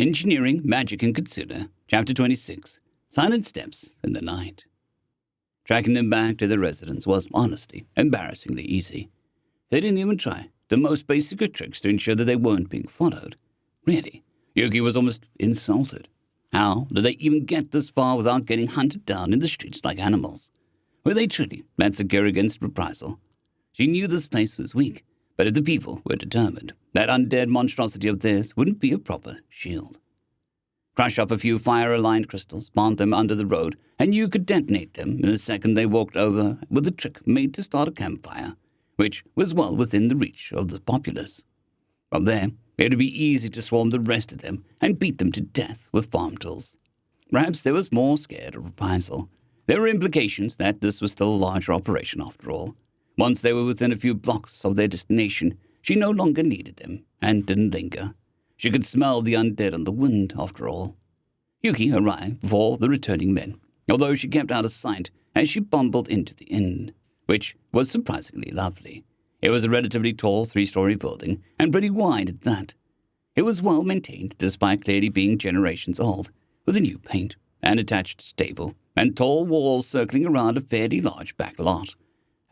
Engineering, Magic, and Kitsune, Chapter 26, Silent Steps in the Night. Tracking them back to their residence was, honestly, embarrassingly easy. They didn't even try the most basic of tricks to ensure that they weren't being followed. Really, Yuki was almost insulted. How did they even get this far without getting hunted down in the streets like animals? Were they truly that secure against reprisal? She knew this place was weak, but if the people were determined, that undead monstrosity of theirs wouldn't be a proper shield. Crush up a few fire-aligned crystals, plant them under the road, and you could detonate them in the second they walked over with a trick made to start a campfire, which was well within the reach of the populace. From there, it would be easy to swarm the rest of them and beat them to death with farm tools. Perhaps they was more scared of reprisal. There were implications that this was still a larger operation after all. Once they were within a few blocks of their destination, she no longer needed them and didn't linger. She could smell the undead on the wind, after all. Yuki arrived before the returning men, although she kept out of sight as she bumbled into the inn, which was surprisingly lovely. It was a relatively tall 3-story building, and pretty wide at that. It was well maintained, despite clearly being generations old, with a new paint, an attached stable, and tall walls circling around a fairly large back lot.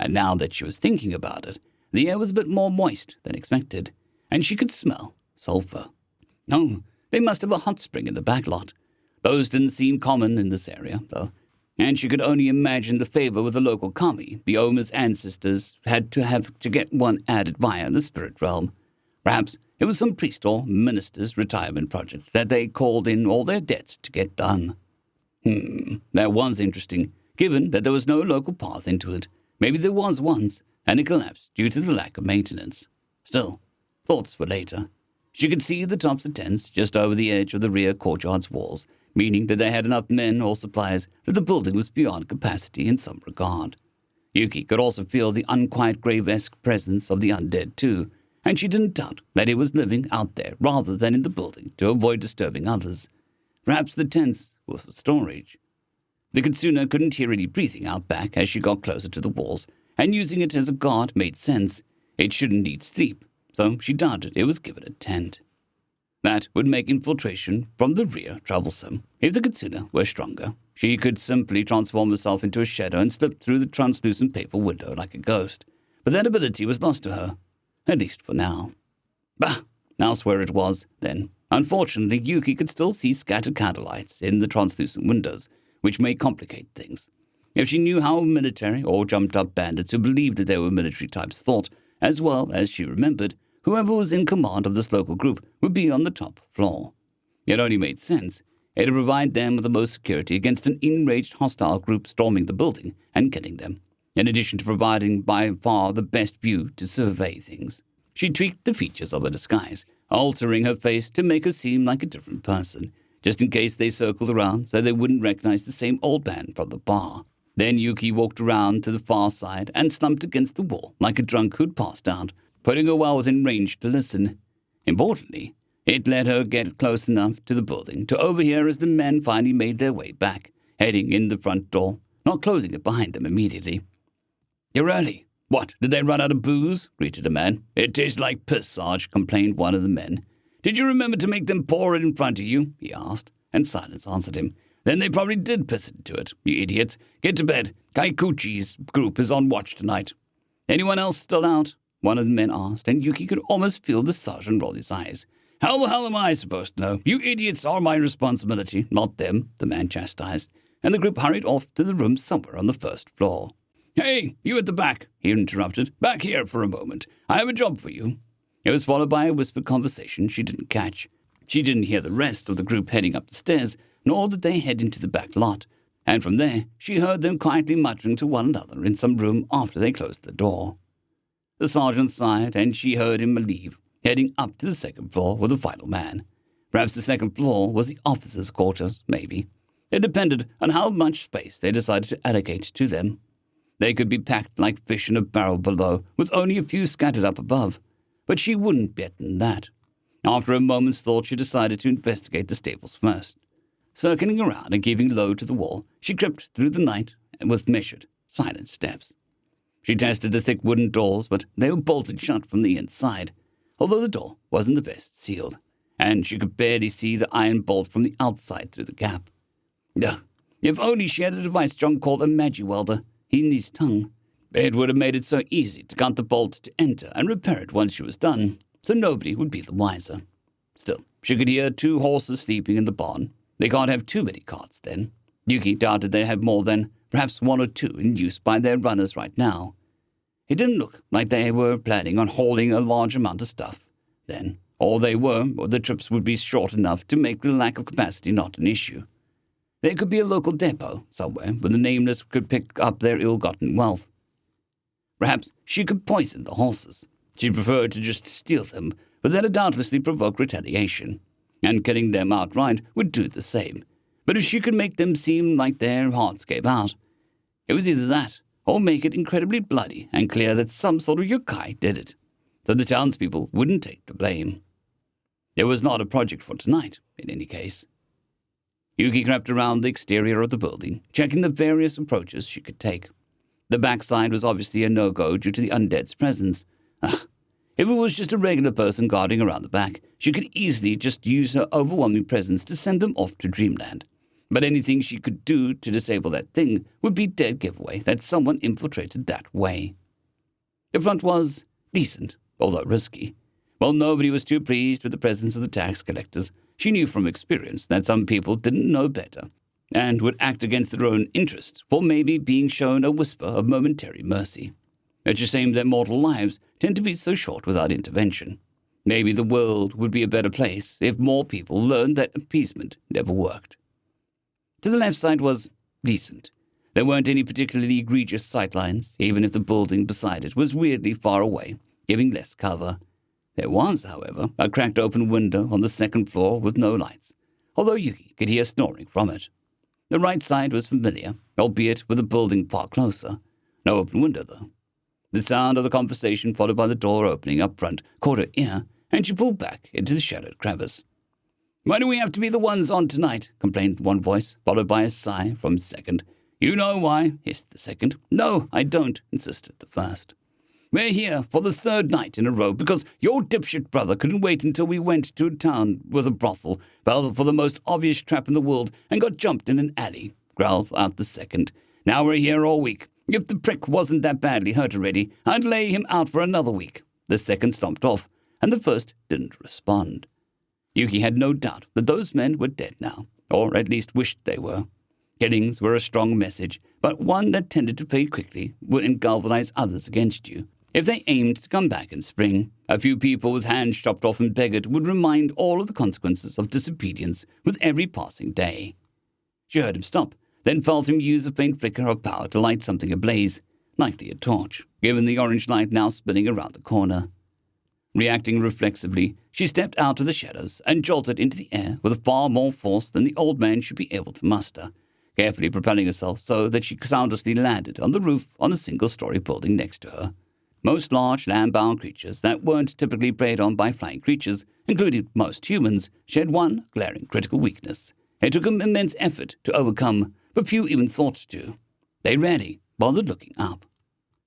And now that she was thinking about it, the air was a bit more moist than expected, and she could smell sulfur. Oh, they must have a hot spring in the back lot. Those didn't seem common in this area, though, and she could only imagine the favor with the local kami the Oma's ancestors had to get one added via the spirit realm. Perhaps it was some priest or minister's retirement project that they called in all their debts to get done. That was interesting, given that there was no local path into it. Maybe there was once, and it collapsed due to the lack of maintenance. Still, thoughts for later. She could see the tops of tents just over the edge of the rear courtyard's walls, meaning that they had enough men or supplies that the building was beyond capacity in some regard. Yuki could also feel the unquiet grave-esque presence of the undead too, and she didn't doubt that it was living out there rather than in the building to avoid disturbing others. Perhaps the tents were for storage. The Kitsune couldn't hear any breathing out back as she got closer to the walls, and using it as a guard made sense. It shouldn't need sleep, so she doubted it was given a tent. That would make infiltration from the rear troublesome. If the Kitsune were stronger, she could simply transform herself into a shadow and slip through the translucent paper window like a ghost. But that ability was lost to her, at least for now. Bah! Elsewhere it was, then. Unfortunately, Yuki could still see scattered candlelights in the translucent windows, which may complicate things. If she knew how military or jumped-up bandits who believed that they were military types thought, as well as she remembered, whoever was in command of this local group would be on the top floor. It only made sense. It would provide them with the most security against an enraged hostile group storming the building and getting them, in addition to providing by far the best view to survey things. She tweaked the features of her disguise, altering her face to make her seem like a different person, just in case they circled around so they wouldn't recognize the same old man from the bar. Then Yuki walked around to the far side and slumped against the wall like a drunk who'd passed out, putting her well within range to listen. Importantly, it let her get close enough to the building to overhear as the men finally made their way back, heading in the front door, not closing it behind them immediately. "You're early. What, did they run out of booze?" greeted a man. "It tastes like piss, Sarge," complained one of the men. "Did you remember to make them pour it in front of you?" he asked, and silence answered him. "Then they probably did piss into it, you idiots. Get to bed. Kaikuchi's group is on watch tonight." "Anyone else still out?" one of the men asked, and Yuki could almost feel the sergeant roll his eyes. "How the hell am I supposed to know? You idiots are my responsibility, not them," the man chastised, and the group hurried off to the room somewhere on the first floor. "Hey, you at the back," he interrupted. "Back here for a moment. I have a job for you." It was followed by a whispered conversation she didn't catch. She didn't hear the rest of the group heading up the stairs, nor did they head into the back lot, and from there she heard them quietly muttering to one another in some room after they closed the door. The sergeant sighed, and she heard him leave, heading up to the second floor with the final man. Perhaps the second floor was the officers' quarters, maybe. It depended on how much space they decided to allocate to them. They could be packed like fish in a barrel below, with only a few scattered up above. But she wouldn't bet on that. After a moment's thought, she decided to investigate the stables first. Circling around and keeping low to the wall, she crept through the night with measured, silent steps. She tested the thick wooden doors, but they were bolted shut from the inside, although the door wasn't the best sealed. and she could barely see the iron bolt from the outside through the gap. Ugh. If only she had a device John called a magi-welder in his tongue. It would have made it so easy to count the bolt to enter and repair it once she was done, so nobody would be the wiser. Still, she could hear 2 horses sleeping in the barn. They can't have too many carts then. Yuki doubted they had more than perhaps 1 or 2 in use by their runners right now. It didn't look like they were planning on hauling a large amount of stuff then, or they were, or the trips would be short enough to make the lack of capacity not an issue. There could be a local depot somewhere where the nameless could pick up their ill-gotten wealth. Perhaps she could poison the horses. She'd prefer to just steal them, but that'd doubtlessly provoke retaliation, and killing them outright would do the same. But if she could make them seem like their hearts gave out, it was either that, or make it incredibly bloody and clear that some sort of yokai did it, so the townspeople wouldn't take the blame. It was not a project for tonight, in any case. Yuki crept around the exterior of the building, checking the various approaches she could take. The backside was obviously a no-go due to the undead's presence. If it was just a regular person guarding around the back, she could easily just use her overwhelming presence to send them off to dreamland. But anything she could do to disable that thing would be dead giveaway that someone infiltrated that way. The front was decent, although risky. While nobody was too pleased with the presence of the tax collectors, she knew from experience that some people didn't know better and would act against their own interests for maybe being shown a whisper of momentary mercy. It's a shame that mortal lives tend to be so short without intervention. Maybe the world would be a better place if more people learned that appeasement never worked. To the left side was decent. There weren't any particularly egregious sightlines, even if the building beside it was weirdly far away, giving less cover. There was, however, a cracked open window on the second floor with no lights, although Yuki could hear snoring from it. The right side was familiar, albeit with the building far closer. No open window, though. The sound of the conversation, followed by the door opening up front, caught her ear, and she pulled back into the shadowed crevice. "Why do we have to be the ones on tonight?" complained one voice, followed by a sigh from the second. "You know why," hissed the second. "No, I don't," insisted the first. "We're here for the 3rd night in a row because your dipshit brother couldn't wait until we went to a town with a brothel, fell for the most obvious trap in the world, and got jumped in an alley," growled out the second. "Now we're here all week. If the prick wasn't that badly hurt already, I'd lay him out for another week." The second stomped off, and the first didn't respond. Yuki had no doubt that those men were dead now, or at least wished they were. Killings were a strong message, but one that tended to fade quickly and galvanize others against you. If they aimed to come back in spring, a few people with hands chopped off and beggared would remind all of the consequences of disobedience with every passing day. She heard him stop, then felt him use a faint flicker of power to light something ablaze, likely a torch, given the orange light now spinning around the corner. Reacting reflexively, she stepped out of the shadows and jolted into the air with far more force than the old man should be able to muster, carefully propelling herself so that she soundlessly landed on the roof on a single-story building next to her. Most large land-bound creatures that weren't typically preyed on by flying creatures, including most humans, shared one glaring critical weakness. It took them immense effort to overcome, but few even thought to. They rarely bothered looking up.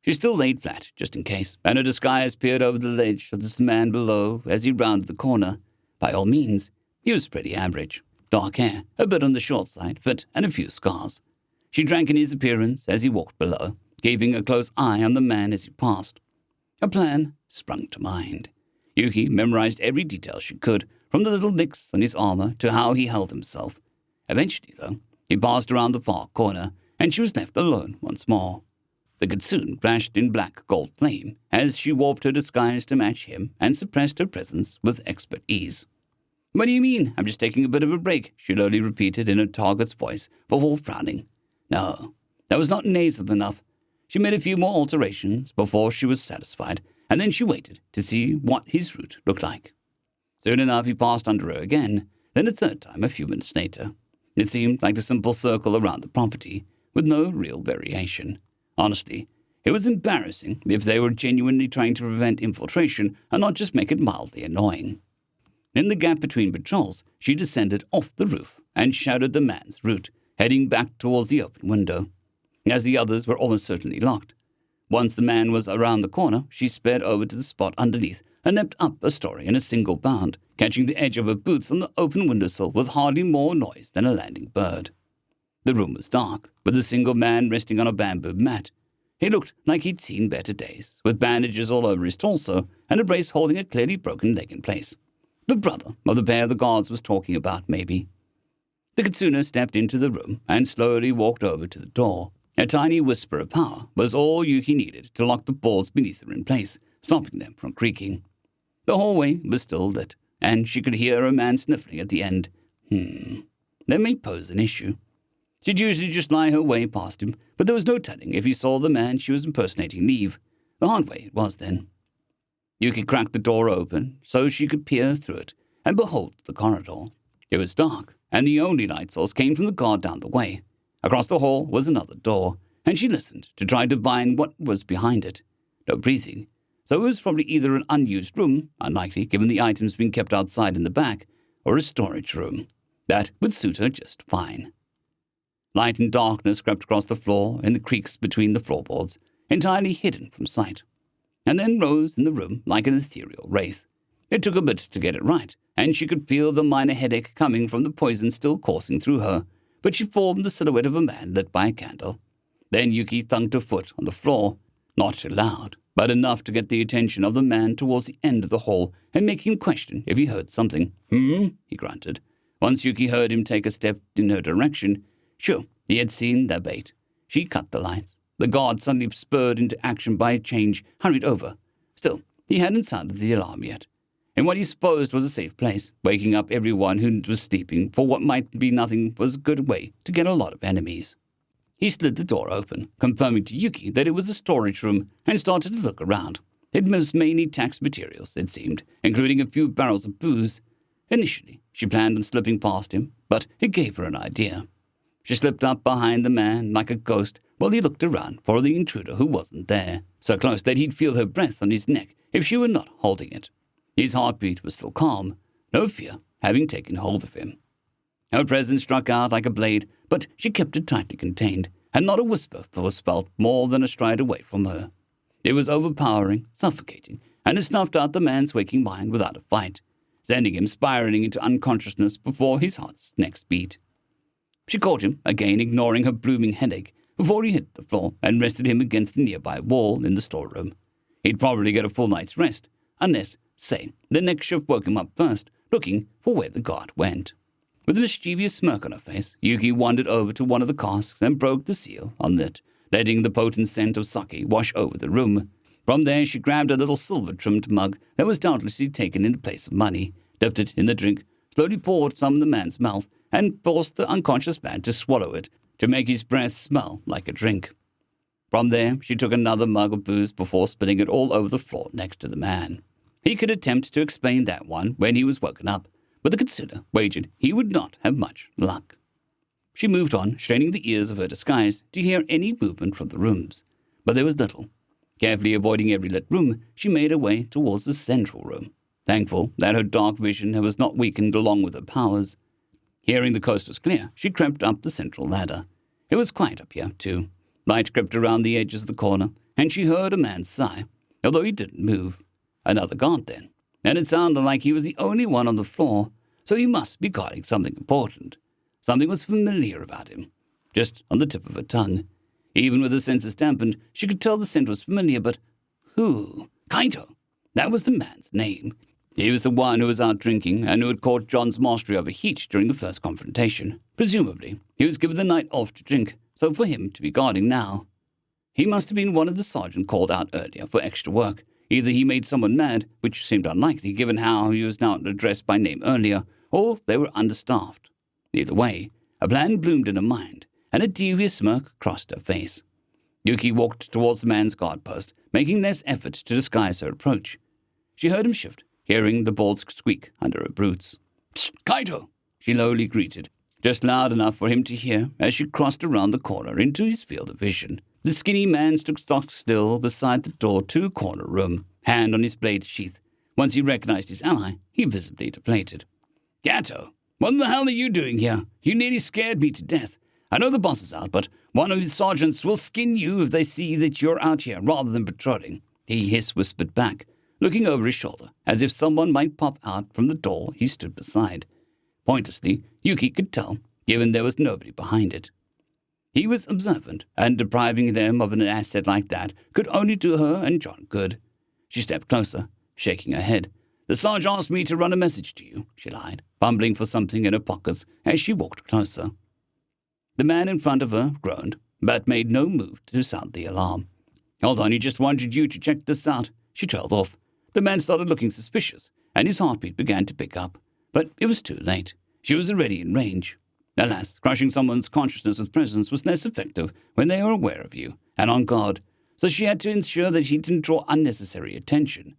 She still laid flat, just in case, and her disguise peered over the ledge of this man below as he rounded the corner. By all means, he was pretty average. Dark hair, a bit on the short side, fit, and a few scars. She drank in his appearance as he walked below, keeping a close eye on the man as he passed. A plan sprung to mind. Yuki memorized every detail she could, from the little nicks on his armor to how he held himself. Eventually, though, he passed around the far corner, and she was left alone once more. The Kitsune flashed in black gold flame as she warped her disguise to match him and suppressed her presence with expert ease. "What do you mean? I'm just taking a bit of a break," she slowly repeated in her target's voice before frowning. No, that was not nasal enough. She made a few more alterations before she was satisfied, and then she waited to see what his route looked like. Soon enough, he passed under her again, then a third time a few minutes later. It seemed like the simple circle around the property, with no real variation. Honestly, it was embarrassing if they were genuinely trying to prevent infiltration and not just make it mildly annoying. In the gap between patrols, she descended off the roof and shadowed the man's route, heading back towards the open window. As the others were almost certainly locked, Once the man was around the corner, she sped over to the spot underneath and leapt up a story in a single bound, catching the edge of her boots on the open windowsill with hardly more noise than a landing bird. The room was dark, with a single man resting on a bamboo mat. He looked like he'd seen better days, with bandages all over his torso and a brace holding a clearly broken leg in place. The brother of the pair the guards was talking about, maybe. The Kitsune stepped into the room and slowly walked over to the door. A tiny whisper of power was all Yuki needed to lock the bolts beneath her in place, stopping them from creaking. The hallway was still lit, and she could hear a man sniffling at the end. That may pose an issue. She'd usually just lie her way past him, but there was no telling if he saw the man she was impersonating leave. The hard way it was then. Yuki cracked the door open so she could peer through it and behold the corridor. It was dark, and the only light source came from the guard down the way. Across the hall was another door, and she listened to try to divine what was behind it. No breathing, so it was probably either an unused room, unlikely given the items being kept outside in the back, or a storage room. That would suit her just fine. Light and darkness crept across the floor in the creaks between the floorboards, entirely hidden from sight, and then rose in the room like an ethereal wraith. It took a bit to get it right, and she could feel the minor headache coming from the poison still coursing through her, but she formed the silhouette of a man lit by a candle. Then Yuki thunked her foot on the floor, not too loud, but enough to get the attention of the man towards the end of the hall and make him question if he heard something. He grunted. Once Yuki heard him take a step in her direction, sure, he had seen their bait. She cut the lights. The guard, suddenly spurred into action by a change, hurried over. Still, he hadn't sounded the alarm yet. In what he supposed was a safe place, waking up everyone who was sleeping for what might be nothing was a good way to get a lot of enemies. He slid the door open, confirming to Yuki that it was a storage room, and started to look around. It was mainly tax materials, it seemed, including a few barrels of booze. Initially, she planned on slipping past him, but it gave her an idea. She slipped up behind the man like a ghost while he looked around for the intruder who wasn't there, so close that he'd feel her breath on his neck if she were not holding it. His heartbeat was still calm, no fear having taken hold of him. Her presence struck out like a blade, but she kept it tightly contained, and not a whisper was felt more than a stride away from her. It was overpowering, suffocating, and it snuffed out the man's waking mind without a fight, sending him spiraling into unconsciousness before his heart's next beat. She caught him, again ignoring her blooming headache, before he hit the floor and rested him against the nearby wall in the storeroom. He'd probably get a full night's rest, unless, say, the next shift woke him up first, looking for where the guard went. With a mischievous smirk on her face, Yuki wandered over to one of the casks and broke the seal on it, letting the potent scent of sake wash over the room. From there, she grabbed a little silver-trimmed mug that was doubtlessly taken in the place of money, dipped it in the drink, slowly poured some in the man's mouth, and forced the unconscious man to swallow it to make his breath smell like a drink. From there, she took another mug of booze before spilling it all over the floor next to the man. He could attempt to explain that one when he was woken up, but the Kitsune wagered he would not have much luck. She moved on, straining the ears of her disguise to hear any movement from the rooms, but there was little. Carefully avoiding every lit room, she made her way towards the central room, thankful that her dark vision was not weakened along with her powers. Hearing the coast was clear, she crept up the central ladder. It was quiet up here, too. Light crept around the edges of the corner, and she heard a man sigh, although he didn't move. Another guard, then, and it sounded like he was the only one on the floor, so he must be guarding something important. Something was familiar about him, just on the tip of her tongue. Even with her senses dampened, she could tell the scent was familiar, but who? Kaito! That was the man's name. He was the one who was out drinking and who had caught John's mastery over heat during the first confrontation. Presumably, he was given the night off to drink, so for him to be guarding now. He must have been one of the sergeant called out earlier for extra work. Either he made someone mad, which seemed unlikely given how he was now addressed by name earlier, or they were understaffed. Either way, a plan bloomed in her mind, and a devious smirk crossed her face. Yuki walked towards the man's guard post, making less effort to disguise her approach. She heard him shift, hearing the bolts squeak under her boots. "Kaito!" she lowly greeted, just loud enough for him to hear as she crossed around the corner into his field of vision. The skinny man stood stock still beside the door to a corner room, hand on his blade sheath. Once he recognized his ally, he visibly deflated. "Gato, what the hell are you doing here? You nearly scared me to death. I know the boss is out, but One of his sergeants will skin you if they see that you're out here rather than patrolling, he whispered back, looking over his shoulder, as if someone might pop out from the door he stood beside. Pointlessly, Yuki could tell, given there was nobody behind it. He was observant, and depriving them of an asset like that could only do her and John good. She stepped closer, shaking her head. "The Sarge asked me to run a message to you," she lied, fumbling for something in her pockets as she walked closer. The man in front of her groaned, but made no move to sound the alarm. "Hold on, he just wanted you to check this out." She trailed off. The man started looking suspicious, and his heartbeat began to pick up. But it was too late. She was already in range. Alas, crushing someone's consciousness with presence was less effective when they are aware of you and on guard, so she had to ensure that he didn't draw unnecessary attention.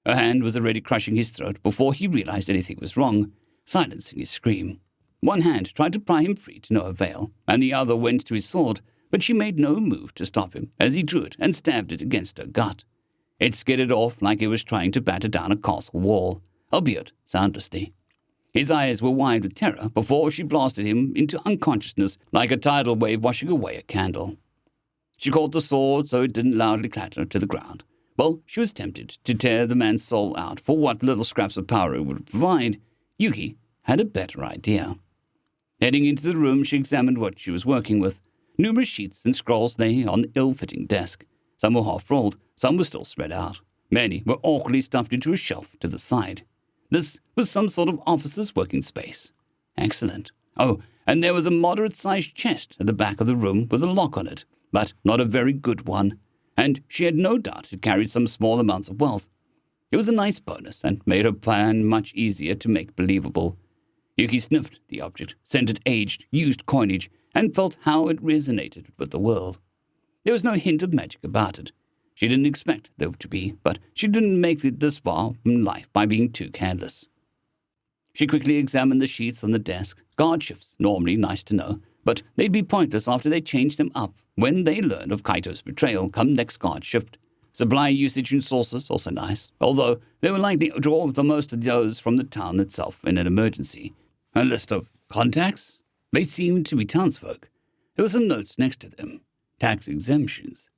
Her hand was already crushing his throat before he realized anything was wrong, silencing his scream. One hand tried to pry him free to no avail, and the other went to his sword, but she made no move to stop him as he drew it and stabbed it against her gut. It skidded off like it was trying to batter down a castle wall, albeit soundlessly. His eyes were wide with terror before she blasted him into unconsciousness like a tidal wave washing away a candle. She caught the sword so it didn't loudly clatter to the ground. Well, she was tempted to tear the man's soul out for what little scraps of power it would provide. Yuki had a better idea. Heading into the room, she examined what she was working with. Numerous sheets and scrolls lay on the ill-fitting desk. Some were half-rolled, some were still spread out. Many were awkwardly stuffed into a shelf to the side. This was some sort of officer's working space. Excellent. Oh, and there was a moderate-sized chest at the back of the room with a lock on it, but not a very good one. And she had no doubt it carried some small amounts of wealth. It was a nice bonus and made her plan much easier to make believable. Yuki sniffed the object, scented aged, used coinage, and felt how it resonated with the world. There was no hint of magic about it. She didn't expect there to be, but she didn't make it this far in life by being too careless. She quickly examined the sheets on the desk. Guard shifts, normally nice to know, but they'd be pointless after they changed them up when they learned of Kaito's betrayal come next guard shift. Supply usage and sources, also nice, although they were likely to draw the most of those from the town itself in an emergency. A list of contacts? They seemed to be townsfolk. There were some notes next to them. Tax exemptions.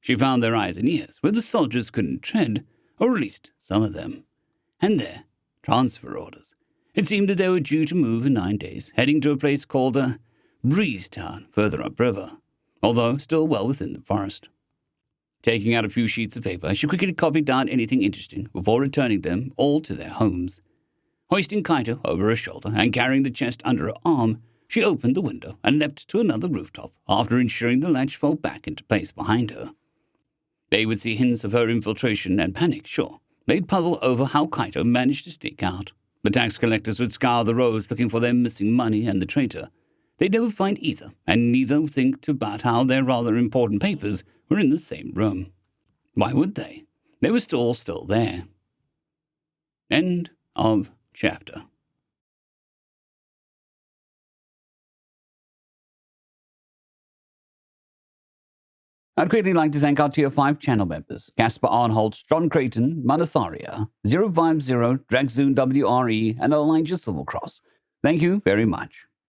She found their eyes and ears where the soldiers couldn't tread, or at least some of them. And there, transfer orders. It seemed that they were due to move in 9 days, heading to a place called Breeze Town, further upriver, although still well within the forest. Taking out a few sheets of paper, she quickly copied down anything interesting before returning them all to their homes. Hoisting Kaito over her shoulder and carrying the chest under her arm, she opened the window and leapt to another rooftop after ensuring the latch fell back into place behind her. They would see hints of her infiltration and panic, sure. They'd puzzle over how Kaito managed to sneak out. The tax collectors would scour the roads looking for their missing money and the traitor. They'd never find either, and neither think about how their rather important papers were in the same room. Why would they? They were still there. End of chapter. I'd quickly like to thank our Tier 5 channel members, Casper Arnholt, John Creighton, Manatharia, 050, Dragzoon WRE, and Elijah Silvercross. Thank you very much.